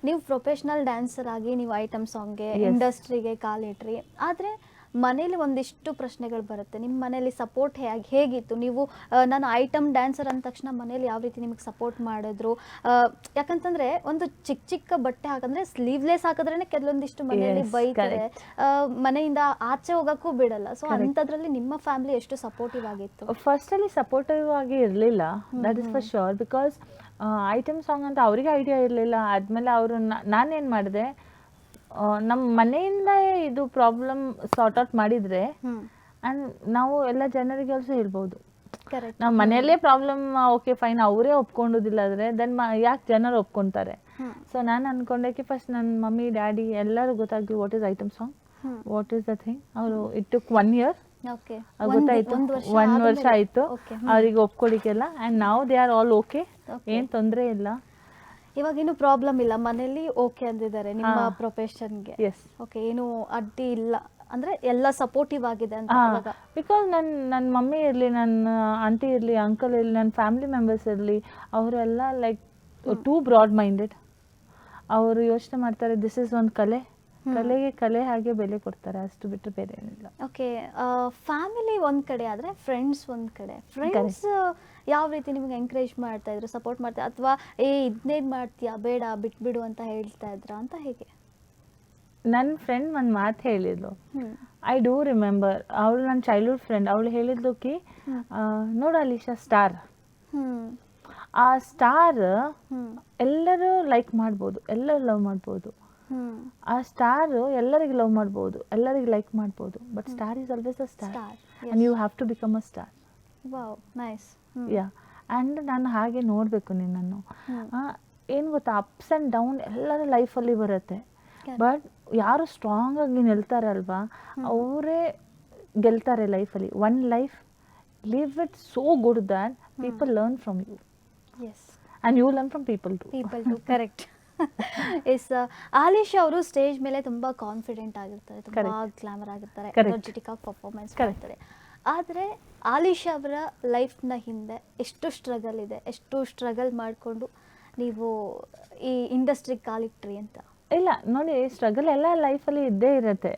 ನೀವು professional dancer ಆಗಿ ನೀವು ಐಟಮ್ ಸಾಂಗ್ಗೆ ಇಂಡಸ್ಟ್ರಿಗೆ ಕಾಲಿಟ್ರಿ. ಆದರೆ ಮನೇಲಿ ಒಂದಿಷ್ಟು ಪ್ರಶ್ನೆಗಳು ಬರುತ್ತೆ. ನಿಮ್ಮ ಮನೇಲಿ ಸಪೋರ್ಟ್ ಹೇಗಿತ್ತು? ನೀವು ನಾನು ಐಟಮ್ ಡ್ಯಾನ್ಸರ್ ಅಂದ ತಕ್ಷಣ ಮನೇಲಿ ಯಾವ ರೀತಿ ನಿಮಗೆ ಸಪೋರ್ಟ್ ಮಾಡಿದ್ರು? ಯಾಕಂತಂದ್ರೆ ಒಂದು ಚಿಕ್ಕ ಬಟ್ಟೆ ಹಾಕಂದ್ರೆ ಸ್ಲೀವ್ಲೆಸ್ ಹಾಕಿದ್ರೇನೆ ಕೆಲವೊಂದಿಷ್ಟು ಮನೆಯಲ್ಲಿ ಬೈತಾರೆ, ಮನೆಯಿಂದ ಆಚೆ ಹೋಗಕ್ಕೂ ಬಿಡಲ್ಲ. ಸೊ ಅಂಥದ್ರಲ್ಲಿ ನಿಮ್ಮ ಫ್ಯಾಮಿಲಿ ಎಷ್ಟು ಸಪೋರ್ಟಿವ್ ಆಗಿತ್ತು? ಫಸ್ಟಲ್ಲಿ ಸಪೋರ್ಟಿವ್ ಆಗಿ ಇರಲಿಲ್ಲ, that is for sure. Because item song ಅಂತ ಅವರಿಗೆ ಐಡಿಯಾ ಇರಲಿಲ್ಲ. ಆದಮೇಲೆ ಅವರು ನಾನೇನು ಮಾಡಿದೆ, ನಮ್ಮ ಮನೆಯಿಂದ ಇದು ಪ್ರಾಬ್ಲಮ್ ಸಾರ್ಟ್ ಔಟ್ ಮಾಡಿದರೆ ಆ್ಯಂಡ್ ನಾವು ಎಲ್ಲ ಜನರಿಗೆ ಆಲ್ಸೋ ಹೇಳ್ಬೋದು. ನಮ್ಮ ಮನೆಯಲ್ಲೇ ಪ್ರಾಬ್ಲಮ್, ಓಕೆ ಫೈನ್, ಅವರೇ ಒಪ್ಕೊಂಡೋದಿಲ್ಲ ಆದರೆ ದೆನ್ ಯಾಕೆ ಜನರು ಒಪ್ಕೊತಾರೆ? ಸೊ ನಾನು ಅಂದ್ಕೊಂಡೆ ಫಸ್ಟ್ ನನ್ನ ಮಮ್ಮಿ ಡ್ಯಾಡಿ ಎಲ್ಲರೂ ಗೊತ್ತಾಗ್ಲಿ what is item song, what is the thing. ಅವರು ಇಟ್ ಟುಕ್ 1 year, ಗೊತ್ತಾಯ್ತು. 1 ವರ್ಷ ಆಯಿತು ಅವ್ರಿಗೆ ಒಪ್ಕೊಳಿಕ್ಕೆಲ್ಲ. ಆ್ಯಂಡ್ ನಾವು ದೇ ಆರ್ ಆಲ್ ಓಕೆ, ಏನು ತೊಂದರೆ ಇಲ್ಲ, ಇವಾಗೇನು ಪ್ರಾಬ್ಲಮ್ ಇಲ್ಲ, ಮನೇಲಿ ಓಕೆ ಅಂದಿದ್ದಾರೆ ನಿಮ್ಮ ಪ್ರೊಫೆಷನ್ಗೆ. ಎಸ್, ಓಕೆ, ಏನು ಅಡ್ಡಿ ಇಲ್ಲ ಅಂದ್ರೆ ಎಲ್ಲ ಸಪೋರ್ಟಿವ್ ಆಗಿದೆ ಅಂತ. ಬಿಕಾಸ್ ನನ್ನ ಮಮ್ಮಿ ಇರಲಿ, ನನ್ನ ಆಂಟಿ ಇರಲಿ, ಅಂಕಲ್ ಇರಲಿ, ನನ್ನ ಫ್ಯಾಮಿಲಿ ಮೆಂಬರ್ಸ್ ಇರಲಿ, ಅವರೆಲ್ಲ ಲೈಕ್ ಟೂ ಬ್ರಾಡ್ ಮೈಂಡೆಡ್. ಅವರು ಯೋಚನೆ ಮಾಡ್ತಾರೆ ದಿಸ್ ಇಸ್ ಒಂದು ಕಲೆಗೆ ಕಲೆ ಹಾಗೆ ಬೆಲೆ ಕೊಡ್ತಾರೆ, ಅಷ್ಟು ಬಿಟ್ಟರೆ ಬೇರೆ ಏನಿಲ್ಲ. ಓಕೆ, ಫ್ಯಾಮಿಲಿ ಒಂದು ಕಡೆ ಆದರೆ ಫ್ರೆಂಡ್ಸ್ ಒಂದು ಕಡೆ. ಫ್ರೆಂಡ್ಸ್ ಯಾವ ರೀತಿ ನಿಮಗೆ ಎಂಕರೇಜ್ ಮಾಡ್ತಾ ಇದ್ರು, ಸಪೋರ್ಟ್ ಮಾಡ್ತಾ, ಅಥವಾ ಇದನ್ನೇನು ಮಾಡ್ತೀಯಾ ಬೇಡ ಬಿಟ್ಬಿಡು ಅಂತ ಹೇಳ್ತಾ ಇದ್ರ ಅಂತ? ಹೇಗೆ? ನನ್ನ ಫ್ರೆಂಡ್ ಒಂದು ಮಾತು ಹೇಳಿದ್ಲು, ಐ ಡೂ ರಿಮೆಂಬರ್. ಅವಳು ನನ್ನ ಚೈಲ್ಡ್ಹುಡ್ ಫ್ರೆಂಡ್. ಅವಳು ಹೇಳಿದ್ಲು ಕಿ ನೋಡು ಅಲಿಶಾ, ಸ್ಟಾರ್, ಆ ಸ್ಟಾರ್ ಎಲ್ಲರೂ ಲೈಕ್ ಮಾಡ್ಬೋದು, ಎಲ್ಲರೂ ಲವ್ ಮಾಡ್ಬೋದು. ಆ ಸ್ಟಾರ್ ಎಲ್ಲರಿಗೆ ಲವ್ ಮಾಡ್ಬೋದು, ಎಲ್ಲರಿಗೆ ಲೈಕ್ ಮಾಡ್ಬೋದು, but star is always a star and you have to become a star. Wow, nice. Yeah, and ನಾನು ಹಾಗೆ ನೋಡಬೇಕು ನಿನ್ನನ್ನು. ಏನು ಗೊತ್ತಾ, ಅಪ್ಸ್ ಆ್ಯಂಡ್ ಡೌನ್ ಎಲ್ಲರ ಲೈಫಲ್ಲಿ ಬರುತ್ತೆ, ಬಟ್ ಯಾರು ಸ್ಟ್ರಾಂಗ್ ಆಗಿ ನಿಲ್ತಾರೆ ಅಲ್ವಾ, ಅವರೇ ಗೆಲ್ತಾರೆ ಲೈಫಲ್ಲಿ. One life live it so good that people learn from you. Yes, and you learn from people too. Correct. Yes, Alisha ಅವರು ಸ್ಟೇಜ್ ಮೇಲೆ ತುಂಬಾ ಕಾನ್ಫಿಡೆಂಟ್ ಆಗಿರ್ತಾರೆ, ತುಂಬಾ ಗ್ಲಾಮರ್ ಆಗಿರ್ತಾರೆ, ಎನರ್ಜೆಟಿಕ್ ಆಗಿ ಪರ್ಫಾರ್ಮೆನ್ಸ್ ಮಾಡ್ತಾರೆ. ಆದರೆ ಆಲಿಶಾ ಅವರ ಲೈಫ್ನ ಹಿಂದೆ ಎಷ್ಟು ಸ್ಟ್ರಗಲ್ ಇದೆ, ಎಷ್ಟು ಸ್ಟ್ರಗಲ್ ಮಾಡಿಕೊಂಡು ನೀವು ಈ ಇಂಡಸ್ಟ್ರಿಗೆ ಕಾಲಿಟ್ರಿ ಅಂತ? ಇಲ್ಲ ನೋಡಿ, ಸ್ಟ್ರಗಲ್ ಎಲ್ಲ ಲೈಫಲ್ಲಿ ಇದ್ದೇ ಇರುತ್ತೆ.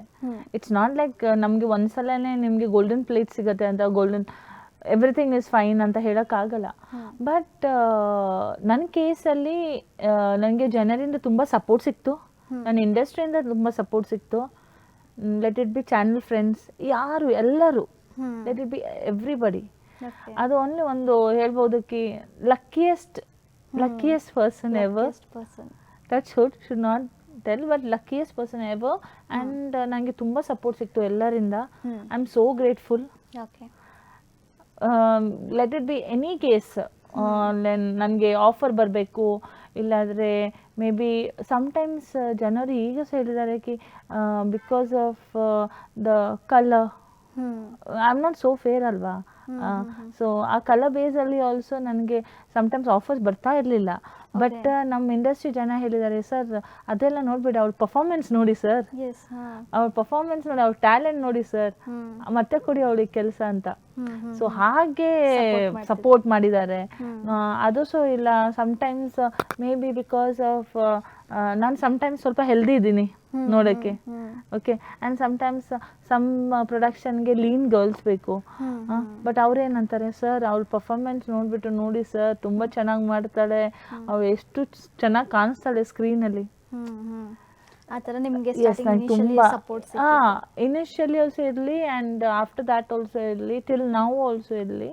ಇಟ್ಸ್ ನಾಟ್ ಲೈಕ್ ನಮಗೆ ಒಂದ್ಸಲನೇ ನಿಮಗೆ ಗೋಲ್ಡನ್ ಪ್ಲೇಟ್ ಸಿಗುತ್ತೆ ಅಂತ, ಗೋಲ್ಡನ್ ಎವ್ರಿಥಿಂಗ್ ಇಸ್ ಫೈನ್ ಅಂತ ಹೇಳೋಕ್ಕಾಗಲ್ಲ. ಬಟ್ ನನ್ನ ಕೇಸಲ್ಲಿ ನನಗೆ ಜನರಿಂದ ತುಂಬ ಸಪೋರ್ಟ್ ಸಿಕ್ತು, ನನ್ನ ಇಂಡಸ್ಟ್ರಿಯಿಂದ ತುಂಬ ಸಪೋರ್ಟ್ ಸಿಕ್ತು. Let it be channel friends, ಯಾರು ಎಲ್ಲರೂ, ಲೆಟ್ ಇಟ್ ಬಿ ಎವ್ರಿಬಡಿ. ಅದು ಓನ್ಲಿ ಒಂದು ಹೇಳ್ಬೋದು ಕಿ luckiest person ever. Touch wood, should not tell, but luckiest person ever. And ನನಗೆ ತುಂಬ ಸಪೋರ್ಟ್ ಸಿಕ್ತು ಎಲ್ಲರಿಂದ. I am so grateful. Let it be any case, ನನಗೆ ಆಫರ್ ಬರಬೇಕು, ಇಲ್ಲಾದರೆ ಮೇ ಬಿ ಸಮ್ಟೈಮ್ಸ್ ಜನರು ಈಗ ಸಹ ಹೇಳಿದ್ದಾರೆ ಕಿ because of the colour I am not so fair ಅಲ್ವಾ. ಸೊ ಆ ಕಲರ್ ಬೇಸಲ್ಲಿ ಆಲ್ಸೋ ನನಗೆ ಸಮ್ಟೈಮ್ಸ್ ಆಫರ್ಸ್ ಬರ್ತಾ ಇರಲಿಲ್ಲ. ಬಟ್ ನಮ್ಮ ಇಂಡಸ್ಟ್ರಿ ಜನ ಹೇಳಿದ್ದಾರೆ, ಸರ್ ಅದೆಲ್ಲ ನೋಡ್ಬೇಡಿ, ಅವ್ರ ಪರ್ಫಾರ್ಮೆನ್ಸ್ ನೋಡಿ ಸರ್, ಅವ್ರ ಪರ್ಫಾರ್ಮೆನ್ಸ್ ನೋಡಿ, ಅವ್ರ ಟ್ಯಾಲೆಂಟ್ ನೋಡಿ ಸರ್, ಮತ್ತೆ ಕೊಡಿ ಅವಳಿಗೆ ಕೆಲಸ ಅಂತ. ಸೊ ಹಾಗೆ ಸಪೋರ್ಟ್ ಮಾಡಿದ್ದಾರೆ. ಅದು ಸೊ ಇಲ್ಲ, sometimes maybe because of ನಾನು ಸಮ್ಟೈಮ್ಸ್ ಸ್ವಲ್ಪ ಹೆಲ್ದಿ ಇದ್ದೀನಿ ನೋಡೋಕ್ಕೆ, ಓಕೆ. ಆ್ಯಂಡ್ ಸಮ್ಟೈಮ್ಸ್ ಸಮ್ ಪ್ರೊಡಕ್ಷನ್ಗೆ ಲೀನ್ ಗರ್ಲ್ಸ್ ಬೇಕು, ಬಟ್ ಅವ್ರೇನಂತಾರೆ, ಸರ್ ಅವ್ಳ ಪರ್ಫಾರ್ಮೆನ್ಸ್ ನೋಡಿಬಿಟ್ಟು ನೋಡಿ ಸರ್, ತುಂಬ ಚೆನ್ನಾಗಿ ಮಾಡ್ತಾಳೆ, ಅವಳು ಎಷ್ಟು ಚೆನ್ನಾಗಿ ಕಾಣಿಸ್ತಾಳೆ ಸ್ಕ್ರೀನಲ್ಲಿ. ಇನಿಷಿಯಲಿ ಆಲ್ಸೋ ಇರಲಿ ಆ್ಯಂಡ್ ಆಫ್ಟರ್ ದ್ಯಾಟ್ ಆಲ್ಸೋ ಇರಲಿ, ಟಿಲ್ ನಾವು ಆಲ್ಸೋ ಇರಲಿ,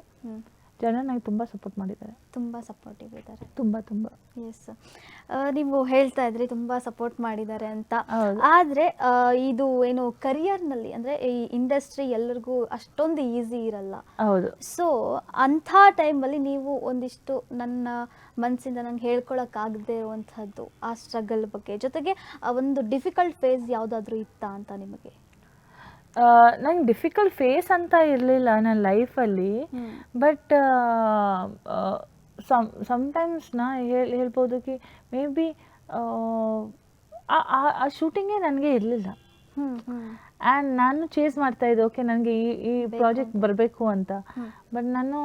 ಜನ ನನಗೆ ತುಂಬ ಸಪೋರ್ಟ್ ಮಾಡಿದ್ದಾರೆ, ತುಂಬ ಸಪೋರ್ಟಿವ್ ಇದ್ದಾರೆ, ತುಂಬ. ಎಸ್, ನೀವು ಹೇಳ್ತಾ ಇದ್ರಿ ತುಂಬ ಸಪೋರ್ಟ್ ಮಾಡಿದ್ದಾರೆ ಅಂತ. ಆದರೆ ಇದು ಏನು ಕರಿಯರ್ನಲ್ಲಿ ಅಂದರೆ ಈ ಇಂಡಸ್ಟ್ರಿ ಎಲ್ಲರಿಗೂ ಅಷ್ಟೊಂದು ಈಸಿ ಇರಲ್ಲ. ಹೌದು. ಸೊ ಅಂಥ ಟೈಮಲ್ಲಿ ನೀವು ಒಂದಿಷ್ಟು ನನ್ನ ಮನಸ್ಸಿಂದ ನಂಗೆ ಹೇಳ್ಕೊಳಕ್ಕಾಗದೇ ಇರುವಂಥದ್ದು ಆ ಸ್ಟ್ರಗಲ್ ಬಗ್ಗೆ, ಜೊತೆಗೆ ಒಂದು ಡಿಫಿಕಲ್ಟ್ ಫೇಸ್ ಯಾವುದಾದ್ರೂ ಇತ್ತಾ ಅಂತ ನಿಮಗೆ? ನಂಗೆ ಡಿಫಿಕಲ್ಟ್ ಫೇಸ್ ಅಂತ ಇರಲಿಲ್ಲ ನನ್ನ ಲೈಫಲ್ಲಿ, ಬಟ್ ಸಮ್ಟೈಮ್ಸ್ ನಾ ಹೇಳ್ಬೋದು ಕಿ ಮೇ ಬಿ ಆ ಶೂಟಿಂಗೇ ನನಗೆ ಇರಲಿಲ್ಲ. ಆ್ಯಂಡ್ ನಾನು ಚೇಸ್ ಮಾಡ್ತಾ ಇದ್ದೆ, ಓಕೆ ನನಗೆ ಈ ಪ್ರಾಜೆಕ್ಟ್ ಬರಬೇಕು ಅಂತ. ಬಟ್ ನಾನು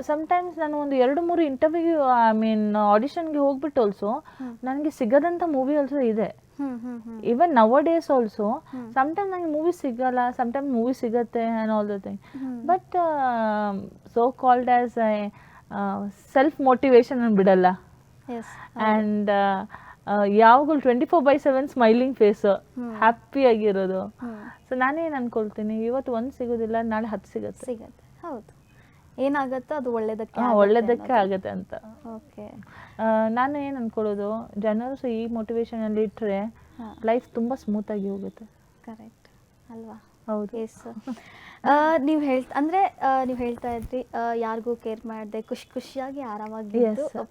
ಸಮ್ಟೈಮ್ಸ್ ನಾನು ಒಂದು 2-3 ಇಂಟರ್ವ್ಯೂ ಆಡಿಷನ್ಗೆ ಹೋಗ್ಬಿಟ್ಟು ಆಲ್ಸೋ ನನಗೆ ಸಿಗದಂಥ ಮೂವಿ ಆಲ್ಸೋ ಇದೆ. ಈವನ್ ನವ ಡೇಸ್ ಆಲ್ಸೋ ಸಮ್ಟೈಮ್ ನನಗೆ ಮೂವಿ ಸಿಗಲ್ಲ, ಸಮ್ಟೈಮ್ ಮೂವಿ ಸಿಗತ್ತೆ and all the thing. But so called as self motivation ನಾನು ಬಿಡಲ್ಲ. ಆ್ಯಂಡ್ ಯಾವಾಗಲೂ 24/7 ಸ್ಮೈಲಿಂಗ್ ಫೇಸ್, ಹ್ಯಾಪಿ ಆಗಿರೋದು. ಸೊ ನಾನೇನು ಅನ್ಕೊಳ್ತೀನಿ, ಇವತ್ತು ಒಂದು ಸಿಗೋದಿಲ್ಲ, ನಾಳೆ 10 ಸಿಗುತ್ತೆ. ಹೌದು, ಏನಾಗತ್ತೋ ಅದು ಒಳ್ಳೇದಕ್ಕೆ ಆಗತ್ತೆ ಅಂತ. ಓಕೆ, ನಾನು ಏನು ಅನ್ಕೊಳ್ಳೋದು, ಜನರು ಈ ಮೋಟಿವೇಶನಲ್ಲಿ ಇಟ್ಟರೆ ಲೈಫ್ ತುಂಬ ಸ್ಮೂತಾಗಿ ಹೋಗುತ್ತೆ. ಕರೆಕ್ಟ್ ಅಲ್ವಾ? ಹೌದು. ಎಸ್. ನೀವು ನೀವು ಹೇಳ್ತಾ ಇದ್ರಿ ಯಾರಿಗೂ ಕೇರ್ ಮಾಡದೆ ಖುಷಿಯಾಗಿ ಆರಾಮಾಗಿ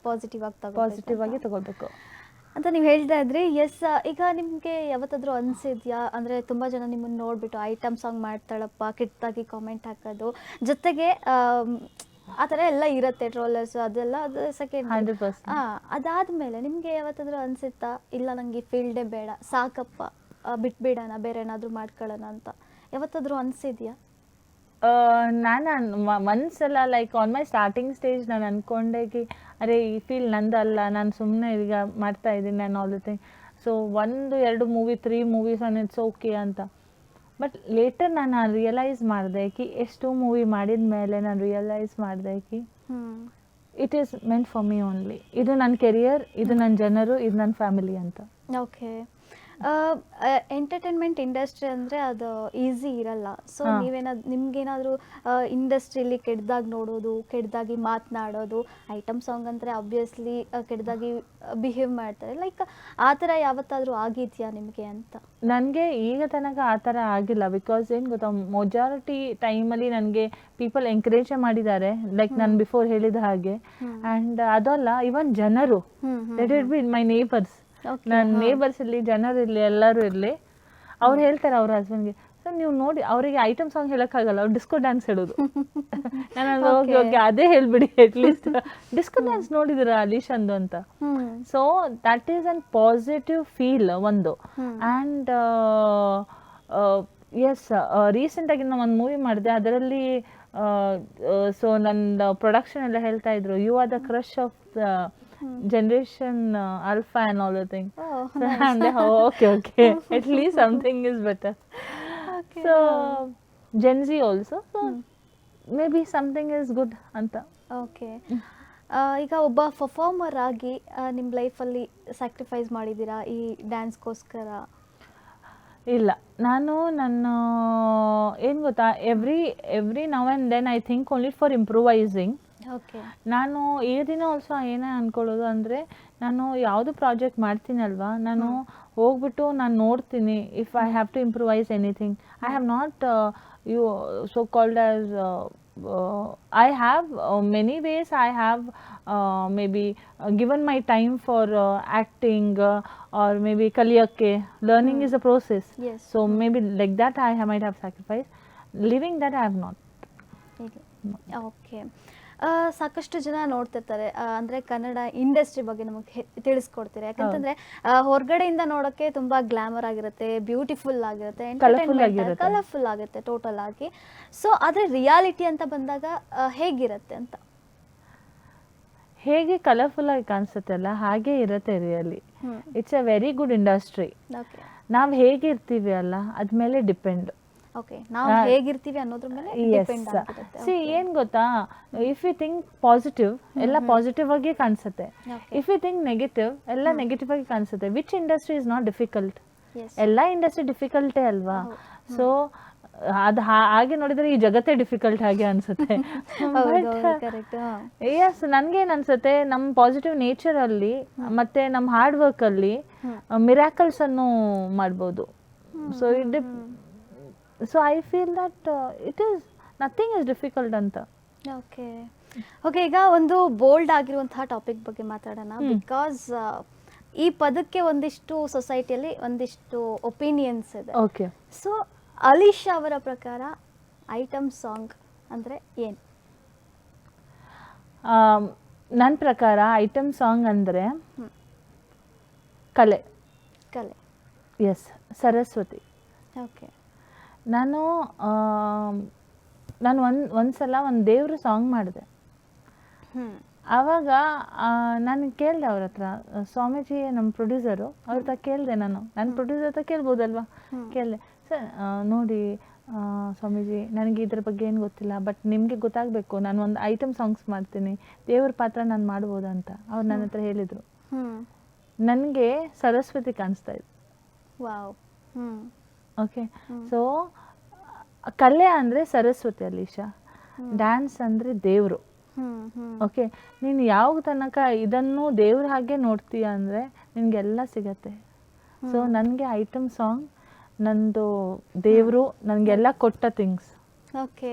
ಪಾಸಿಟಿವ್ ಆಗಿ ತಗೊಳ್ಬೇಕು ಅಂತ ನೀವು ಹೇಳ್ತಾ ಇದ್ರಿ. ಎಸ್, ಈಗ ನಿಮಗೆ ಯಾವತ್ತಾದ್ರೂ ಅನಿಸಿದ್ಯಾ, ಅಂದರೆ ತುಂಬ ಜನ ನಿಮ್ಮನ್ನು ನೋಡಿಬಿಟ್ಟು ಐಟಮ್ ಸಾಂಗ್ ಮಾಡ್ತಾಳಪ್ಪ, ಕೆಟ್ಟದಾಗಿ ಕಾಮೆಂಟ್ ಹಾಕೋದು, ಜೊತೆಗೆ ಆ ಥರ ಎಲ್ಲ ಇರುತ್ತೆ, ಟ್ರೋಲರ್ಸ್ ಅದೆಲ್ಲ, ಅದು ಸೆಕೆಂಡ್. 100%. ಅದಾದಮೇಲೆ ನಿಮಗೆ ಯಾವತ್ತಾದ್ರೂ ಅನಿಸುತ್ತಾ, ಇಲ್ಲ ನನಗೆ ಫೀಲ್ಡೇ ಬೇಡ, ಸಾಕಪ್ಪ, ಬಿಟ್ಬಿಡೋಣ, ಬೇರೆ ಏನಾದರೂ ಮಾಡ್ಕೊಳ್ಳೋಣ ಅಂತ ಯಾವತ್ತಾದ್ರೂ ಅನಿಸಿದ್ಯಾ? ನಾನು ಒಂದ್ಸಲ like on my starting stage ನಾನು ಅಂದ್ಕೊಂಡೆ ಅರೆ ಈ ಫೀಲ್ಡ್ ನಂದಲ್ಲ, ನಾನು ಸುಮ್ಮನೆ ಈಗ ಮಾಡ್ತಾ ಇದ್ದೀನಿ ನಾನು all the thing. So 1-2 movie 3 movies it's okay ಅಂತ. ಬಟ್ ಲೇಟರ್ ನಾನು ರಿಯಲೈಸ್ ಮಾಡಿದೆ ಎಷ್ಟು ಮೂವಿ ಮಾಡಿದ ಮೇಲೆ ನಾನು ರಿಯಲೈಸ್ ಮಾಡಿದೆ it is meant for me only. ಇದು ನನ್ನ ಕೆರಿಯರ್, ಇದು ನನ್ನ ಜನರು, ಇದು ನನ್ನ ಫ್ಯಾಮಿಲಿ ಅಂತ. ಓಕೆ. ಎಂಟರ್ಟೈನ್ಮೆಂಟ್ ಇಂಡಸ್ಟ್ರಿ ಅಂದರೆ ಅದು ಈಸಿ ಇರಲ್ಲ. ಸೊ ನಿಮ್ಗೇನಾದರೂ ಇಂಡಸ್ಟ್ರಿಯಲ್ಲಿ ಕೆಟ್ಟದಾಗಿ ನೋಡೋದು, ಕೆಟ್ಟದಾಗಿ ಮಾತನಾಡೋದು, ಐಟಮ್ ಸಾಂಗ್ ಅಂದರೆ ಆಬ್ವಿಯಸ್ಲಿ ಕೆಟ್ಟದಾಗಿ ಬಿಹೇವ್ ಮಾಡ್ತಾರೆ, ಲೈಕ್ ಆ ಥರ ಯಾವತ್ತಾದರೂ ಆಗಿದೆಯಾ ನಿಮಗೆ ಅಂತ? ನನಗೆ ಈಗ ತನಕ ಆ ಥರ ಆಗಿಲ್ಲ. ಬಿಕಾಸ್ ಏನು ಗೊತ್ತಾ, ಮೊಜಾರಿಟಿ ಟೈಮಲ್ಲಿ ನನಗೆ ಪೀಪಲ್ ಎಂಕರೇಜ್ ಮಾಡಿದ್ದಾರೆ, ಲೈಕ್ ನಾನು ಬಿಫೋರ್ ಹೇಳಿದ ಹಾಗೆ. ಆ್ಯಂಡ್ ಅದಲ್ಲ, ಇವನ್ ಜನರು, let it be my neighbours, ನನ್ನ ನೇಬರ್ಸ್ ಇರಲಿ, ಜನರು ಇರಲಿ, ಎಲ್ಲರೂ ಇರಲಿ, ಅವ್ರು ಹೇಳ್ತಾರೆ ಅವ್ರ ಹಸ್ಬೆಂಡ್ಗೆ, ಸರ್ ನೀವು ನೋಡಿ ಅವರಿಗೆ ಐಟಮ್ ಸಾಂಗ್ ಹೇಳೋಕ್ಕಾಗಲ್ಲ, ಅವ್ರು ಡಿಸ್ಕೋ ಡ್ಯಾನ್ಸ್ ಹೇಳೋದು. ನಾನು ಓಕೆ ಓಕೆ ಅದೇ ಹೇಳ್ಬಿಡಿ, ಅಟ್ಲೀಸ್ಟ್ ಡಿಸ್ಕೋ ಡ್ಯಾನ್ಸ್ ನೋಡಿದಿರಾ ಅಲೀಶಂದು ಅಂತ. So that is an positive feel ಒಂದು. ಆ್ಯಂಡ್ ಎಸ್, ರೀಸೆಂಟಾಗಿ ನಾನು ಒಂದು ಮೂವಿ ಮಾಡಿದೆ, ಅದರಲ್ಲಿ ಸೊ ನನ್ನ ಪ್ರೊಡಕ್ಷನ್ ಎಲ್ಲ ಹೇಳ್ತಾ ಇದ್ರು, you are the crush of generation alpha and all the thing. So I'm like, oh, okay, at least something is better. Okay. So Gen Z also, so maybe something is good anta. Okay. ಈಗ ಒಬ್ಬ performer ಆಗಿ ನಿಮ್ಮ ಲೈಫಲ್ಲಿ sacrifice ಮಾಡಿದ್ದೀರಾ ಈ ಡ್ಯಾನ್ಸ್ಗೋಸ್ಕರ? ಇಲ್ಲ, ನಾನು ನನ್ನ ಏನು ಗೊತ್ತಾ, every now and then I think only for improvising. ನಾನು ಈ ದಿನ ಆಲ್ಸೋ ಏನೇ ಅಂದ್ಕೊಳ್ಳೋದು ಅಂದರೆ, ನಾನು ಯಾವುದು ಪ್ರಾಜೆಕ್ಟ್ ಮಾಡ್ತೀನಲ್ವಾ, ನಾನು ಹೋಗ್ಬಿಟ್ಟು ನಾನು ನೋಡ್ತೀನಿ if I have to improvise anything. I have not you so called as I have many ways I have maybe given my time for acting or maybe kaliyakke. Learning is a process. Yes. So maybe like that might have sacrificed. Living that I have not. Okay. ಸಾಕಷ್ಟು ಜನ ನೋಡ್ತಿರ್ತಾರೆ, ಅಂದರೆ Kannada industry ಬಗ್ಗೆ ನಮಗೆ ತಿಳಿಸ್ಕೊಡ್ತೀರಾ? ಯಾಕಂತಂದರೆ ಹೊರಗಡೆಯಿಂದ ನೋಡೋಕ್ಕೆ ತುಂಬ ಗ್ಲಾಮರ್ ಆಗಿರುತ್ತೆ, ಬ್ಯೂಟಿಫುಲ್ ಆಗಿರುತ್ತೆ, ಕಲರ್ಫುಲ್ ಆಗುತ್ತೆ ಟೋಟಲ್ ಆಗಿ. ಸೊ ಆದರೆ ರಿಯಾಲಿಟಿ ಅಂತ ಬಂದಾಗ ಹೇಗಿರುತ್ತೆ ಅಂತ? ಹೇಗೆ ಕಲರ್ಫುಲ್ ಆಗಿ ಕಾಣಿಸುತ್ತೆ ಅಲ್ಲ, ಹಾಗೆ ಇರುತ್ತೆ really. It's a very good industry. ನಾವು ಹೇಗಿರ್ತೀವಿ ಅಲ್ಲ, ಅದ್ಮೇಲೆ ಡಿಪೆಂಡ್. ಓಕೆ, ನಾವು ಹೇಗಿರ್ತೀವಿ ಅನ್ನೋದ್ರ ಮೇಲೆ ಡಿಪೆಂಡ್ ಆಗುತ್ತೆ. ಸಿ ಏನು ಗೊತ್ತಾ, ಇಫ್ ಯು ಥಿಂಕ್ ಪಾಸಿಟಿವ್, ಎಲ್ಲ ಪಾಸಿಟಿವ್ ಆಗಿ ಕಾಣಿಸುತ್ತೆ. ಇಫ್ ಯು ಥಿಂಕ್ ನೆಗೆಟಿವ್, ಎಲ್ಲ ನೆಗೆಟಿವ್ ಆಗಿ ಕಾಣಿಸುತ್ತೆ. Which industry is not difficult? ಎಲ್ಲ ಇಂಡಸ್ಟ್ರಿ ಡಿಫಿಕಲ್ಟೇ ಅಲ್ವಾ? ಸೊ ಅದು ಹಾಗೆ ನೋಡಿದ್ರೆ ಈ ಜಗತ್ತೇ ಡಿಫಿಕಲ್ಟ್ ಹಾಗೆ ಅನ್ಸುತ್ತೆ. ಎಸ್, ನನ್ಗೇನ್ ಅನ್ಸುತ್ತೆ, ನಮ್ಮ ಪಾಸಿಟಿವ್ ನೇಚರ್ ಅಲ್ಲಿ ಮತ್ತೆ ನಮ್ಮ ಹಾರ್ಡ್ ವರ್ಕ್ ಅಲ್ಲಿ ಮಿರಾಕಲ್ಸ್ ಅನ್ನು ಮಾಡ್ಬೋದು. So I feel that it is nothing is difficult ಅಂತ. ಓಕೆ ಓಕೆ, ಈಗ ಒಂದು ಬೋಲ್ಡ್ ಆಗಿರುವಂತಹ ಟಾಪಿಕ್ ಬಗ್ಗೆ ಮಾತಾಡೋಣ. ಬಿಕಾಸ್ ಈ ಪದಕ್ಕೆ ಒಂದಿಷ್ಟು ಸೊಸೈಟಿಯಲ್ಲಿ ಒಂದಿಷ್ಟು ಒಪಿನಿಯನ್ಸ್ ಇದೆ. ಓಕೆ, ಸೊ ಅಲಿಶಾ ಅವರ ಪ್ರಕಾರ ಐಟಮ್ ಸಾಂಗ್ ಅಂದರೆ ಏನು? ನನ್ನ ಪ್ರಕಾರ ಐಟಮ್ ಸಾಂಗ್ ಅಂದರೆ ಕಲೆ. ಕಲೆ. ಎಸ್, ಸರಸ್ವತಿ. ಓಕೆ. ನಾನು ನಾನು ಒಂದ್ಸಲ ಒಂದು ದೇವ್ರ ಸಾಂಗ್ ಮಾಡಿದೆ. ಆವಾಗ ನಾನು ಕೇಳಿದೆ ಅವ್ರ ಹತ್ರ, ಸ್ವಾಮೀಜಿ ನಮ್ಮ ಪ್ರೊಡ್ಯೂಸರು ಅವ್ರ ಹತ್ರ ಕೇಳಿದೆ, ನನ್ನ ಪ್ರೊಡ್ಯೂಸರ್ ಹತ್ರ ಕೇಳ್ಬೋದಲ್ವಾ, ಕೇಳಿದೆ, ಸರ್ ನೋಡಿ ಸ್ವಾಮೀಜಿ ನನಗೆ ಇದ್ರ ಬಗ್ಗೆ ಏನು ಗೊತ್ತಿಲ್ಲ, ಬಟ್ ನಿಮಗೆ ಗೊತ್ತಾಗಬೇಕು, ನಾನು ಒಂದು ಐಟಮ್ ಸಾಂಗ್ಸ್ ಮಾಡ್ತೀನಿ, ದೇವ್ರ ಪಾತ್ರ ನಾನು ಮಾಡ್ಬೋದು ಅಂತ ಅವ್ರು ನನ್ನ ಹತ್ರ ಹೇಳಿದರು. ನನಗೆ ಸರಸ್ವತಿ ಕಾಣಿಸ್ತಾ ಇತ್ತು. ವಾವ್. ಓಕೆ, ಸೊ ಕಲೆ ಅಂದರೆ ಸರಸ್ವತಿ ಅಲೀಶಾ, ಡ್ಯಾನ್ಸ್ ಅಂದರೆ ದೇವರು. ಓಕೆ, ನೀನು ಯಾವ ತನಕ ಇದನ್ನು ದೇವ್ರ ಹಾಗೆ ನೋಡ್ತೀಯ ಅಂದರೆ ನಿನಗೆಲ್ಲ ಸಿಗತ್ತೆ. ಸೊ ನನಗೆ ಐಟಮ್ ಸಾಂಗ್ ನಂದು ದೇವರು ನನಗೆಲ್ಲ ಕೊಟ್ಟ ಥಿಂಗ್ಸ್. ಓಕೆ.